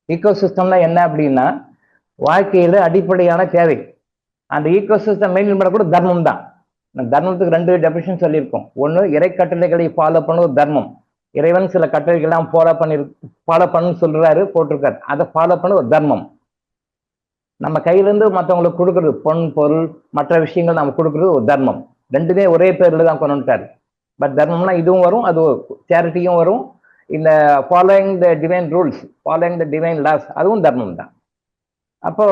ஈகோசிஸ்டம்னா என்ன அப்படின்னா வாழ்க்கையில அடிப்படையான தேவை. அந்த ஈகோசிஸ்டம் மெயின்டைன் பண்ண கூட தர்மம் தான். தர்மத்துக்கு 2 டெபினிஷன் சொல்லியிருக்கோம். ஒன்று, இறை கட்டளைகளை ஃபாலோ பண்ணுவது தர்மம். இறைவன் சில கட்டளைகள்லாம் ஃபாலோ பண்ணு சொல்றாரு, போட்டிருக்காரு. அதை ஃபாலோ பண்ண ஒரு தர்மம். நம்ம கையிலேருந்து மற்றவங்களுக்கு கொடுக்குறது பொன் பொருள் மற்ற விஷயங்கள் நம்ம கொடுக்குறது ஒரு தர்மம். ரெண்டுமே ஒரே பேரில் தான் கொண்டு வந்துட்டாரு. பட் தர்மம்னா இதுவும் வரும், அது சேரிட்டியும் வரும். இந்த following the divine rules, following the divine laws, அதுவும் தர்மம் தான். அப்போ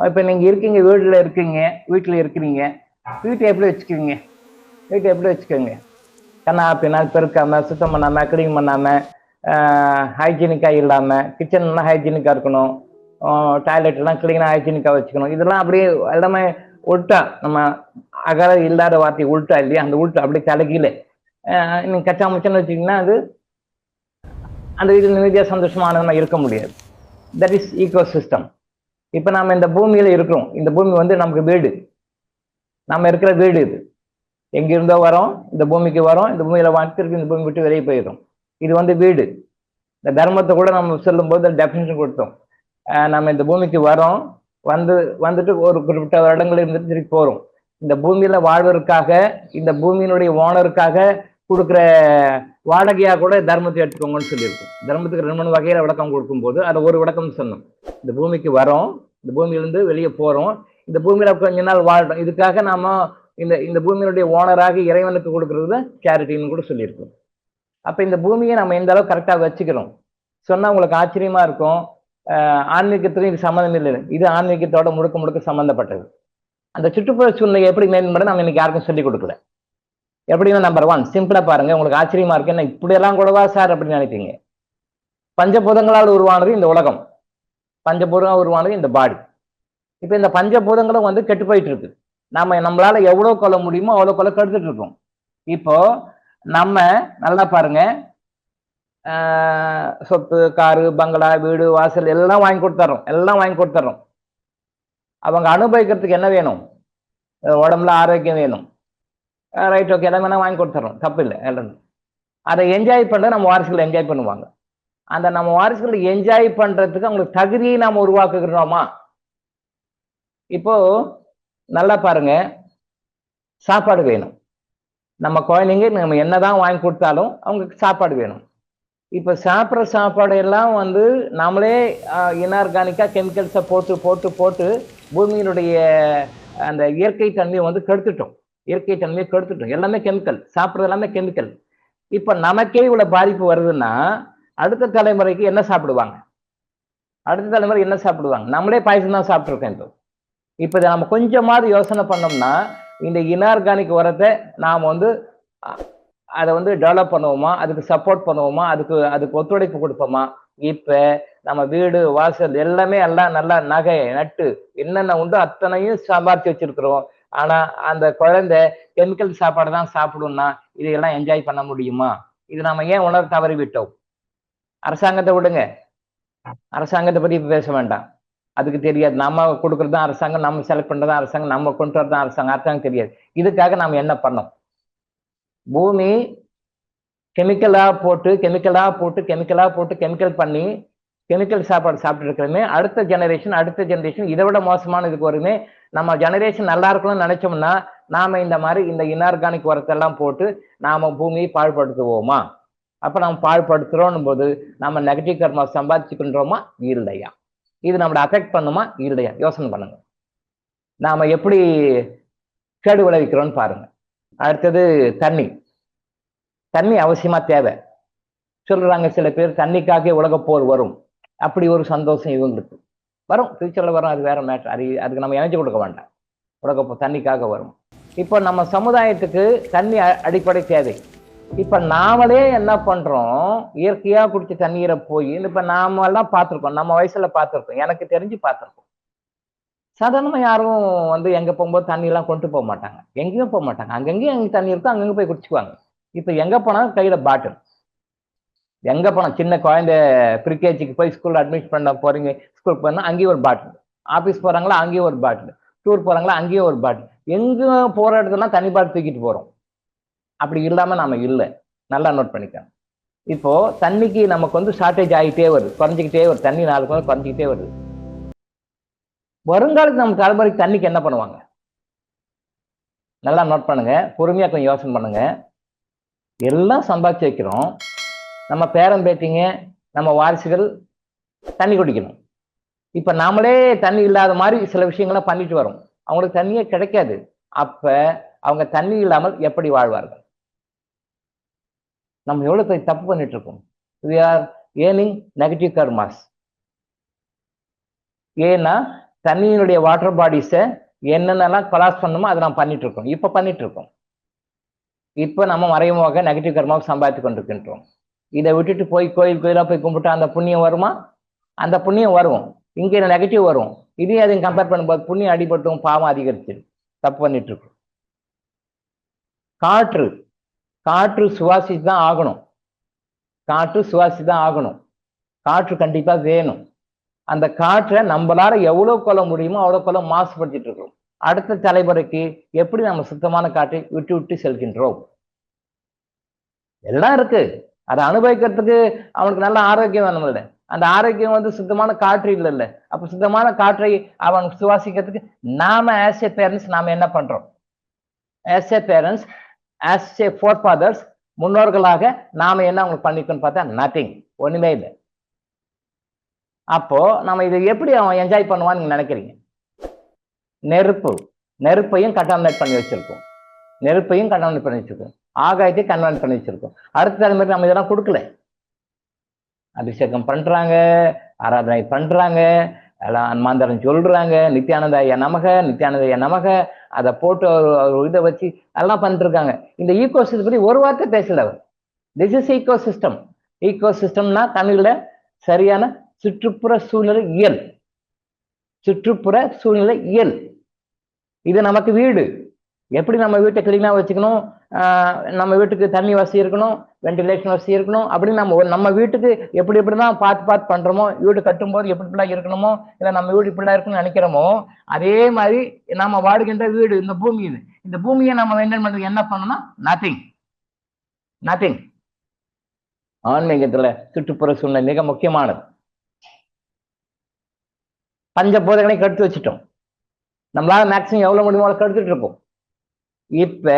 இப்போ நீங்க இருக்கீங்க, வீட்டில் இருக்கிறீங்க, வீட்டை எப்படி வச்சுக்கிறீங்க? வீட்டை எப்படி வச்சுக்கோங்க? கண்ணா பின்னால் பெருக்காம, சுத்தம் பண்ணாம, கிளீன் பண்ணாம, ஹைஜீனிக்காக இல்லாமல், கிச்சன்லாம் ஹைஜீனிக்காக இருக்கணும், டாய்லெட்லாம் கிளீனாக ஹைஜீனிக்காக வச்சுக்கணும். இதெல்லாம் அப்படியே எல்லாமே உள்ட்டா, நம்ம அகர இல்லாத வார்த்தை உள்ட்டா இல்லையா, அந்த உள்ட்டா அப்படியே தலைகீழ நீங்கள் கச்சா முச்சன்னு வச்சுக்கிங்கன்னா அது அந்த வீட்டில் நிம்மதியாக சந்தோஷமானதுமா இருக்க முடியாது. That is ego system. இப்போ நம்ம இந்த பூமியில் இருக்கிறோம். இந்த பூமி வந்து நமக்கு வீடு, நம்ம இருக்கிற வீடு. இது எங்கிருந்தோ வரோம், இந்த பூமிக்கு வரோம், இந்த பூமியில் வாழ்க்கை இருக்கு, இந்த பூமி விட்டு வெளியே போயிடும். இது வந்து வீடு. இந்த தர்மத்தை கூட நம்ம சொல்லும்போது டெஃபினேஷன் கொடுத்தோம். நம்ம இந்த பூமிக்கு வரோம், வந்துட்டு ஒரு குறிப்பிட்ட வருடங்கள் இருந்துட்டு திருப்பி போகிறோம். இந்த பூமியில வாழ்வதற்காக, இந்த பூமியினுடைய ஓனருக்காக கொடுக்குற வாடகையா கூட தர்மத்தை எடுத்துக்கோங்கன்னு சொல்லியிருக்கோம். தர்மத்துக்கு 2 வகையில விளக்கம் கொடுக்கும்போது அதை ஒரு விளக்கம் சொன்னோம். இந்த பூமிக்கு வரோம், இந்த பூமியிலிருந்து வெளியே போறோம், இந்த பூமியில கொஞ்ச நாள் வாழ்றோம், இதுக்காக நாம இந்த பூமியினுடைய ஓனராக இறைவனுக்கு கொடுக்கறது சேரிட்டின்னு கூட சொல்லியிருக்கோம். அப்ப இந்த பூமியை நம்ம எந்த அளவுக்கு கரெக்டா வச்சுக்கிறோம் சொன்னா உங்களுக்கு ஆச்சரியமா இருக்கும். ஆன்மீகத்துக்கும் இது சம்மந்தம் இல்லை. இது ஆன்மீகத்தோட முழுக்க சம்மந்தப்பட்டது. அந்த சுற்றுப்புற சூழ்நிலை எப்படி மெயின்டைன் பண்ண நம்ம இன்னைக்கு யாருக்கும் சொல்லிக் கொடுக்கல. எப்படின்னா நம்பர் 1 சிம்பிளா பாருங்க, உங்களுக்கு ஆச்சரியமா இருக்கு, என்ன இப்படியெல்லாம் கூடவா சார் அப்படின்னு நினைப்பீங்க. பஞ்சபூதங்களால் உருவானது இந்த உலகம், பஞ்சபூதம் உருவானது இந்த பாடி. இப்ப இந்த பஞ்சபூதங்களும் வந்து கெட்டு போயிட்டு இருக்கு. நம்மளால எவ்வளவு கொள்ள முடியுமோ அவ்வளவு கொள்ள கெடுத்துட்டு இருக்கோம். இப்போ நம்ம நல்லா பாருங்க, சொத்து, காரு, பங்களா, வீடு, வாசல் எல்லாம் வாங்கி கொடுத்துறோம். அவங்க அனுபவிக்கிறதுக்கு என்ன வேணும்? உடம்புல ஆரோக்கியம் வேணும். ரைட், ஓகே, எல்லாம் வேணா வாங்கி கொடுத்துறோம், தப்பு இல்லை. எல்லாம் அதை என்ஜாய் பண்ண நம்ம வாரிசுகள் என்ஜாய் பண்ணுவாங்க. அந்த நம்ம வாரிசுகள் என்ஜாய் பண்றதுக்கு அவங்களுக்கு தகுதியை நாம உருவாக்குகிறோமா? இப்போ நல்லா பாருங்க, சாப்பாடு வேணும். நம்ம குழந்தைங்க நம்ம என்னதான் வாங்கி கொடுத்தாலும் அவங்களுக்கு சாப்பாடு வேணும். இப்ப சாப்பிட்ற சாப்பாடு எல்லாம் வந்து நாமளே இன்ஆர்கானிக்கா கெமிக்கல்ஸை போட்டு பூமியினுடைய அந்த இயற்கை தன்மையை வந்து கெடுத்துட்டோம். எல்லாமே கெமிக்கல், சாப்பிட்றது எல்லாமே கெமிக்கல். இப்ப நமக்கே இவ்வளவு பாதிப்பு வருதுன்னா அடுத்த தலைமுறைக்கு என்ன சாப்பிடுவாங்க? நம்மளே பாய்சன் தான் சாப்பிட்டுருக்கோம். இப்ப இதை நம்ம கொஞ்சமாவது யோசனை பண்ணோம்னா இந்த இன்ஆர்கானிக் உரத்தை நாம் வந்து அதை வந்து டெவலப் பண்ணுவோமா, அதுக்கு சப்போர்ட் பண்ணுவோமா, அதுக்கு ஒத்துழைப்பு கொடுப்போமா? இப்ப நம்ம வீடு வாசல் எல்லாமே எல்லாம் நல்லா நகை நட்டு என்னென்ன உண்டோ அத்தனையும் சம்பாதிச்சு வச்சிருக்கிறோம். ஆனா அந்த குழந்தை கெமிக்கல் சாப்பாடு தான் சாப்பிடும்னா இதையெல்லாம் என்ஜாய் பண்ண முடியுமா? இது நம்ம ஏன் உணர தவறி விட்டோம்? அரசாங்கத்தை விடுங்க, அரசாங்கத்தை பத்தி பேச வேண்டாம், அதுக்கு தெரியாது. நம்ம கொடுக்கறது தான் அரசாங்கம், நம்ம செலக்ட் பண்றதுதான் அரசாங்கம், நம்ம கொண்டு வரதான் அரசாங்கம் தெரியாது. இதுக்காக நாம என்ன பண்ணோம்? பூமி கெமிக்கலா போட்டு கெமிக்கல் பண்ணி கெமிக்கல் சாப்பாடு சாப்பிட்டு இருக்கிறோமே. அடுத்த ஜெனரேஷன் இதை விட மோசமான இதுக்கு வருமே. நம்ம ஜெனரேஷன் நல்லா இருக்கணும்னு நினைச்சோம்னா நாம இந்த மாதிரி இந்த இன்ஆர்கானிக் உரத்தெல்லாம் போட்டு நாம பூமியை பாழ்படுத்துவோமா? அப்ப நம்ம பாழ்படுத்துறோம் போது நம்ம நெகட்டிவ் கர்மா சம்பாதிச்சுக்கின்றோமா இல்லையா? இது நம்மளை அஃபெக்ட் பண்ணுமா இல்லையா? யோசனை பண்ணுங்க. நாம எப்படி கேடு விளைவிக்கிறோம்னு பாருங்க. அடுத்தது தண்ணி அவசியமா தேவை சொல்றாங்க சில பேர். தண்ணிக்காக உலக போர் வரும், அப்படி ஒரு சந்தோஷம் இவங்களுக்கு வரும், ஃபியூச்சர்ல வரும், அது வேற மேட்டர். அதுக்கு நம்ம இணைஞ்சு கொடுக்க வேண்டாம். உலக போர் தண்ணிக்காக வரும். இப்போ நம்ம சமுதாயத்துக்கு தண்ணி அடிப்படை தேவை. இப்ப நாமளே என்ன பண்றோம்? இயற்கையா குடிச்ச தண்ணீரை போய் இப்ப நாம எல்லாம் பார்த்திருக்கோம், நம்ம வயசுல பார்த்திருக்கோம், எனக்கு தெரிஞ்சு பார்த்திருக்கோம். சாதாரணமா யாரும் வந்து எங்க போகும்போது தண்ணி எல்லாம் கொண்டு போக மாட்டாங்க, எங்கேயும் போக மாட்டாங்க. அங்கங்கேயும் எங்க தண்ணி இருக்கும், அங்கங்க போய் குடிச்சுக்குவாங்க. இப்ப எங்க போனா கையில பாட்டில், எங்க போனா சின்ன குழந்தை ப்ரீகேஜிக்கு போய் ஸ்கூல்ல அட்மிட் பண்ண போறீங்க, ஸ்கூலுக்கு போனா அங்கேயும் ஒரு பாட்டில், ஆபீஸ் போறாங்களா அங்கேயும் ஒரு பாட்டில், டூர் போறாங்களா அங்கேயும் ஒரு பாட்டில், எங்க போற இடத்துலாம் தண்ணி பாட்டில் தூக்கிட்டு போறோம். அப்படி இல்லாம நாம இல்லை. நல்லா நோட் பண்ணிக்க. இப்போ தண்ணிக்கு நமக்கு வந்து ஷார்டேஜ் ஆகிட்டே வருது, குறைஞ்சிக்கிட்டே வருது, தண்ணி நாளுக்கு வந்து குறைஞ்சிக்கிட்டே வருது. வருங்காலத்து நம்ம தலைமுறைக்கு தண்ணிக்கு என்ன பண்ணுவாங்க? நல்லா நோட் பண்ணுங்க, பொறுமையா கொஞ்சம் யோசனை பண்ணுங்க. எல்லாம் சம்பாதிச்சு வைக்கிறோம், நம்ம பேரன் பேத்திங்க, நம்ம வாரிசுகள் தண்ணி குடிக்கணும். இப்ப நாமளே தண்ணி இல்லாத மாதிரி சில விஷயங்களை பண்ணிட்டு வரோம், அவங்களுக்கு தண்ணியே கிடைக்காது. அப்ப அவங்க தண்ணி இல்லாமல் எப்படி வாழ்வார்கள்? நம்ம எவ்வளவு பெரிய தப்பு பண்ணிட்டு இருக்கோம். we are earning negative karmas. ஏன்னா தண்ணியினுடைய வாட்டர் பாடிஸை என்னென்னலாம் கொலாஸ் பண்ணுமோ அதை நம்ம பண்ணிட்டு இருக்கோம், இப்ப பண்ணிட்டு இருக்கோம். இப்ப நம்ம மறைமுகமாக நெகட்டிவ் கர்மாவை சம்பாதித்து கொண்டிருக்கின்றோம். இதை விட்டுட்டு போய் கோயிலா போய் கும்பிட்டா அந்த புண்ணியம் வருமா? அந்த புண்ணியம் வரும், இங்க நெகட்டிவ் வரும். இதையும் அதையும் கம்பேர் பண்ணும்போது புண்ணியம் அடிபட்டும் பாவம் அதிகரிச்சு தப்பு பண்ணிட்டு இருக்கோம். காற்று காற்று சுவாசிச்சு தான் ஆகணும், காற்று சுவாசி தான் ஆகணும், காற்று கண்டிப்பா வேணும். அந்த காற்றை நம்மளால எவ்வளவு கொள்ள முடியுமோ அவ்வளவு கொள்ள மாசுபடுத்திட்டு இருக்கோம். அடுத்த தலைமுறைக்கு எப்படி நம்ம சுத்தமான காற்றை விட்டு விட்டு செல்கின்றோம்? எல்லாம் இருக்கு, அதை அனுபவிக்கிறதுக்கு அவனுக்கு நல்ல ஆரோக்கியம் வேணும் இல்லை? அந்த ஆரோக்கியம் வந்து சுத்தமான காற்று இல்லைல்ல. அப்ப சுத்தமான காற்றை அவன் சுவாசிக்கிறதுக்கு நாம ஆஸ் ஏ பேரண்ட்ஸ் நாம என்ன பண்றோம்? As a parents, as a forefathers, முன்னோர்களாக நாம என்ன அவங்களுக்கு பண்ணிக்கணும்னு பார்த்தா நத்திங், ஒண்ணுமே இல்லை. அப்போ நம்ம இதை எப்படி அவன் என்ஜாய் பண்ணுவான்னு நீங்க நினைக்கிறீங்க? நெருப்பையும் கண்டாமினேட் பண்ணி வச்சிருக்கோம், நெருப்பையும் கண்டாமினேட் பண்ணி வச்சிருக்கோம், ஆகாயத்தை கண்டாமினேட் பண்ணி வச்சிருக்கோம். அடுத்த தலைமுறை நம்ம இதெல்லாம் கொடுக்கல. அபிஷேகம் பண்றாங்க, ஆராதனை பண்றாங்க, எல்லாம் மாந்தரன் சொல்றாங்க, நித்யானந்த ஐயா நமக, நித்யானந்த ஐயா நமக, அதை போட்டு ஒரு இதை வச்சு எல்லாம் பண்ணிட்டு இருக்காங்க. இந்த ஈகோ சிஸ்டம் பத்தி ஒரு வார்த்தை பேசல அவர். This is ego system. ஈகோ சிஸ்டம்னா தமிழ்ல சரியான சுற்றுப்புற சூழ்நிலை இயல், சுற்றுப்புற சூழ்நிலை இயல். இது நமக்கு வீடு, எப்படி நம்ம வீட்டை கிளீனா வச்சுக்கணும், நம்ம வீட்டுக்கு தண்ணி வசதி இருக்கணும், வென்டிலேஷன் வசதி இருக்கணும், அப்படின்னு நம்ம வீட்டுக்கு எப்படி எப்படிதான் பார்த்து பண்றோமோ, வீடு கட்டும் போது எப்படி இப்படிலாம் இருக்கணுமோ, இல்லை நம்ம வீடு இப்படிலாம் இருக்குன்னு நினைக்கிறோமோ, அதே மாதிரி நம்ம வாடுகின்ற வீடு இந்த பூமி. இது இந்த பூமியை நம்ம மெயின்டைன் பண்றதுக்கு என்ன பண்ணணும்னா நத்திங். ஆன்மீகத்துல சுற்றுப்புற சூழ்நிலை மிக முக்கியமானது. பஞ்ச போதைகளை கடுத்து வச்சுட்டோம், நம்மளால மேக்சிமம் எவ்வளவு முடியுமோ கடுத்துட்டு இருக்கோம். இப்ப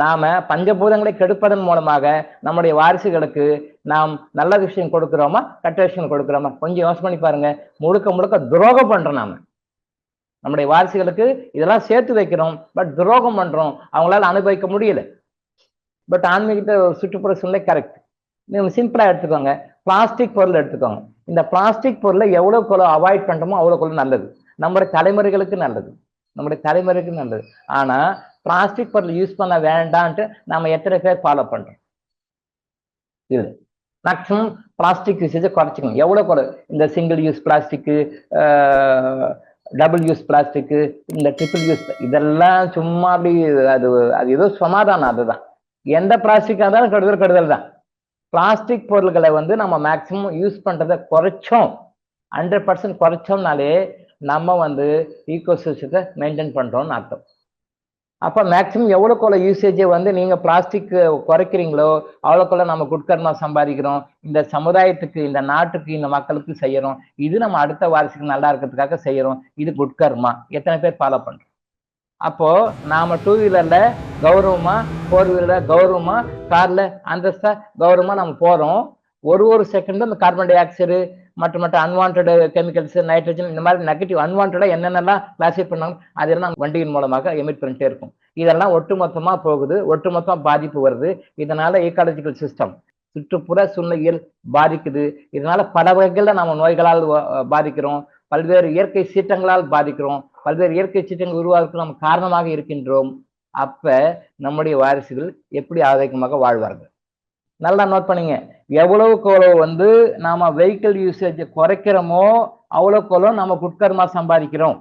நாம பஞ்சபூதங்களை கெடுப்பதன் மூலமாக நம்முடைய வாரிசுகளுக்கு நாம் நல்ல விஷயம் கொடுக்கிறோமா கெட்ட விஷயம் கொடுக்கிறோமா? கொஞ்சம் யோசனை பண்ணி பாருங்க. முழுக்க துரோகம் பண்றோம். நாம நம்முடைய வாரிசுகளுக்கு இதெல்லாம் சேர்த்து வைக்கிறோம், பட் துரோகம் பண்றோம், அவங்களால அனுபவிக்க முடியல. பட் ஆன்மீகத்தை சுற்றுப்புற சூழ்நிலை கரெக்ட். நீங்க சிம்பிளா எடுத்துக்கோங்க, பிளாஸ்டிக் பொருள் எடுத்துக்கோங்க. இந்த பிளாஸ்டிக் பொருளை எவ்வளவு அவாய்ட் பண்றோமோ அவ்வளவு நல்லது, நம்முடைய தலைமுறைகளுக்கு நல்லது. ஆனா பிளாஸ்டிக் பொருள் யூஸ் பண்ண வேண்டான்ட்டு நாம எத்தனை பேர் ஃபாலோ பண்றோம்? இது மேக்சிமம் பிளாஸ்டிக் யூசேஜை குறைச்சிக்கணும். எவ்வளவு இந்த single use plastic, double use plastic, இந்த ட்ரிபிள் யூஸ், இதெல்லாம் சும்மா அப்படி அது ஏதோ சமாதானம். அதுதான் எந்த பிளாஸ்டிக்காக இருந்தாலும் கெடுதல் தான். பிளாஸ்டிக் பொருட்களை வந்து நம்ம மேக்சிமம் யூஸ் பண்றதை குறைச்சோம், 100% குறைச்சோம்னாலே நம்ம வந்து ஈகோ சிஸ்டத்தை மெயின்டைன் பண்றோம்னு அர்த்தம். அப்ப மேக்சிமம் எவ்வளவுக்குள்ள யூசேஜை வந்து நீங்க பிளாஸ்டிக் குறைக்கிறீங்களோ அவ்வளவுக்குள்ள நம்ம குட்கர்மா சம்பாதிக்கிறோம், இந்த சமுதாயத்துக்கு, இந்த நாட்டுக்கு, இந்த மக்களுக்கு செய்யறோம். இது நம்ம அடுத்த வாரிசுக்கு நல்லா இருக்கிறதுக்காக செய்யறோம், இது குட்கர்மா. எத்தனை பேர் ஃபாலோ பண்றோம்? அப்போ நாம 2 வீலர்ல கௌரவமா, 4 வீலர்ல கௌரவமா, கார்ல அந்தஸ்தா கௌரவமா நம்ம போறோம். ஒரு செகண்ட் இந்த கார்பன் டை ஆக்சைடு மற்ற அன்வான்ட் கெமிக்கல்ஸ், நைட்ரஜன், இந்த மாதிரி நெகட்டிவ் அன்வான்டா என்னென்னலாம் கிளாசிஃபை பண்ணாங்க அதெல்லாம் வண்டியின் மூலமாக எமிட் பண்ணிட்டே இருக்கும். இதெல்லாம் ஒட்டுமொத்தமா போகுது, ஒட்டுமொத்தமா பாதிப்பு வருது. இதனால ஈக்காலஜிக்கல் சிஸ்டம், சுற்றுப்புற சூழ்நிலையில் பாதிக்குது. இதனால பல வகைகள்ல நம்ம நோய்களால் பாதிக்கிறோம், பல்வேறு இயற்கை சீற்றங்களால் பாதிக்கிறோம், பல்வேறு இயற்கை சீற்றங்கள் உருவாக்கு நம்ம காரணமாக இருக்கின்றோம். அப்ப நம்முடைய வாரிசுகள் எப்படி ஆரோக்கியமாக வாழ்வார்கள்? நல்லா நோட் பண்ணீங்க. எவ்வளவுக்கு வந்து நாம வெஹிக்கிள் யூசேஜ் குறைக்கிறோமோ அவ்வளவுக்கு நம்ம குட்கர்மா சம்பாதிக்கிறோம்.